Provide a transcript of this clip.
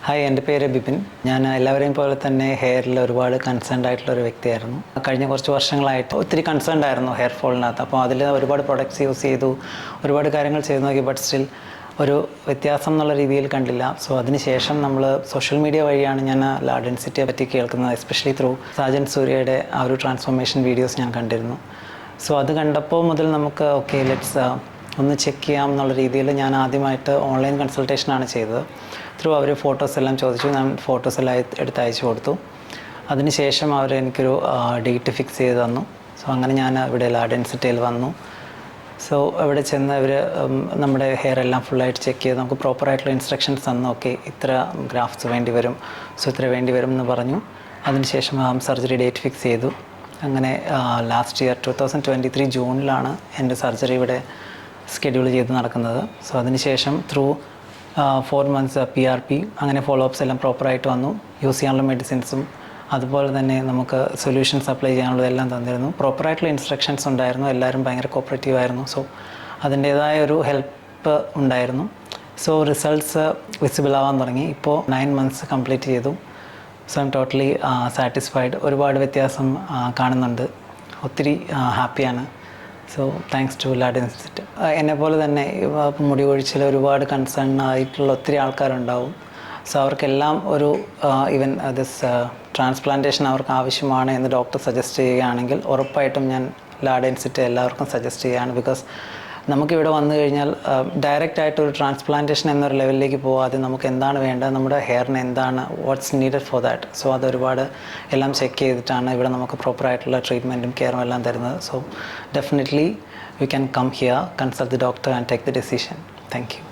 Hi, എൻ്റെ പേര് ബിപിൻ. ഞാൻ എല്ലാവരെയും പോലെ തന്നെ ഹെയറിൽ ഒരുപാട് കൺസേൺഡ് ആയിട്ടുള്ള ഒരു വ്യക്തിയായിരുന്നു. കഴിഞ്ഞ കുറച്ച് വർഷങ്ങളായിട്ട് ഒത്തിരി കൺസേൺഡ് ആയിരുന്നു ഹെയർ ഫോളിനകത്ത്. അപ്പോൾ അതിൽ ഒരുപാട് പ്രൊഡക്ട്സ് യൂസ് ചെയ്തു, ഒരുപാട് കാര്യങ്ങൾ ചെയ്തു നോക്കി. ബട്ട് സ്റ്റിൽ ഒരു വ്യത്യാസം എന്നുള്ള രീതിയിൽ കണ്ടില്ല. സോ അതിനുശേഷം നമ്മൾ സോഷ്യൽ മീഡിയ വഴിയാണ് ഞാൻ ലാ ഡെൻസിറ്റിയെ പറ്റി കേൾക്കുന്നത്. എസ്പെഷ്യലി ത്രൂ സാജൻ സൂര്യയുടെ ആ ഒരു ട്രാൻസ്ഫോർമേഷൻ വീഡിയോസ് ഞാൻ കണ്ടിരുന്നു. സോ അത് കണ്ടപ്പോൾ മുതൽ നമുക്ക് ഓക്കെ ലെറ്റ്സ് ഒന്ന് ചെക്ക് ചെയ്യാം എന്നുള്ള രീതിയിൽ ഞാൻ ആദ്യമായിട്ട് ഓൺലൈൻ കൺസൾട്ടേഷനാണ് ചെയ്തത്. ത്രൂ അവർ ഫോട്ടോസ് എല്ലാം ചോദിച്ചു, ഞാൻ ഫോട്ടോസ് എല്ലാം എടുത്ത് അയച്ചു കൊടുത്തു. അതിനുശേഷം അവർ എനിക്കൊരു ഡേറ്റ് ഫിക്സ് ചെയ്ത് തന്നു. സോ അങ്ങനെ ഞാൻ ഇവിടെ ലാ ഡെൻസിറ്റിയിൽ വന്നു. സോ അവിടെ ചെന്ന് അവർ നമ്മുടെ ഹെയർ എല്ലാം ഫുള്ളായിട്ട് ചെക്ക് ചെയ്ത് നമുക്ക് പ്രോപ്പറായിട്ടുള്ള ഇൻസ്ട്രക്ഷൻസ് തന്നു. ഓക്കെ, ഇത്ര ഗ്രാഫ്റ്റ്സ് വേണ്ടി വരും, സോ ഇത്ര വേണ്ടി വരും എന്ന് പറഞ്ഞു. അതിനുശേഷം സർജറി ഡേറ്റ് ഫിക്സ് ചെയ്തു. അങ്ങനെ ലാസ്റ്റ് ഇയർ 2023 ജൂണിലാണ് എൻ്റെ സർജറി ഇവിടെ സ്കെഡ്യൂൾ ചെയ്ത് നടക്കുന്നത്. സോ അതിനുശേഷം ത്രൂ 4 months PRP അങ്ങനെ ഫോളോ അപ്സ് എല്ലാം പ്രോപ്പറായിട്ട് വന്നു. യൂസ് ചെയ്യാനുള്ള മെഡിസിൻസും അതുപോലെ തന്നെ നമുക്ക് സൊല്യൂഷൻസ് അപ്ലൈ ചെയ്യാനുള്ളതെല്ലാം തന്നിരുന്നു. പ്രോപ്പറായിട്ടുള്ള ഇൻസ്ട്രക്ഷൻസ് ഉണ്ടായിരുന്നു. എല്ലാവരും ഭയങ്കര കോപ്പറേറ്റീവ് ആയിരുന്നു. സോ അതിൻ്റേതായ ഒരു ഹെൽപ്പ് ഉണ്ടായിരുന്നു. സോ റിസൾട്ട്സ് വിസിബിൾ ആവാൻ തുടങ്ങി. ഇപ്പോൾ 9 months കംപ്ലീറ്റ് ചെയ്തു. So I am totally satisfied. ഒരുപാട് വ്യത്യാസം കാണുന്നുണ്ട്. ഒത്തിരി ഹാപ്പിയാണ്. സോ താങ്ക്സ് ടു ലാ ഡെൻസിറ്റി. എന്നെപ്പോലെ തന്നെ മുടി കൊഴിച്ചിൽ ഒരുപാട് കൺസേൺ ആയിട്ടുള്ള ഒത്തിരി ആൾക്കാരുണ്ടാവും. സോ അവർക്കെല്ലാം ഒരു ഈവൻ ദിസ് ട്രാൻസ്പ്ലാന്റേഷൻ അവർക്ക് ആവശ്യമാണ് എന്ന് ഡോക്ടർ സജസ്റ്റ് ചെയ്യുകയാണെങ്കിൽ ഉറപ്പായിട്ടും ഞാൻ ലാ ഡെൻസിറ്റി എല്ലാവർക്കും സജസ്റ്റ് ചെയ്യുകയാണ്. ബിക്കോസ് നമുക്കിവിടെ വന്നു കഴിഞ്ഞാൽ ഡയറക്റ്റായിട്ടൊരു ട്രാൻസ്പ്ലാന്റേഷൻ എന്നൊരു ലെവലിലേക്ക് പോകാതെ നമുക്ക് എന്താണ് വേണ്ടത്, നമ്മുടെ ഹെയറിന് എന്താണ്, what's needed for that. So അതൊരുപാട് എല്ലാം ചെക്ക് ചെയ്തിട്ടാണ് ഇവിടെ നമുക്ക് പ്രോപ്പറായിട്ടുള്ള ട്രീറ്റ്മെൻറ്റും കെയറും എല്ലാം തരുന്നത്. So definitely you can come here, consult the doctor and take the decision. Thank U.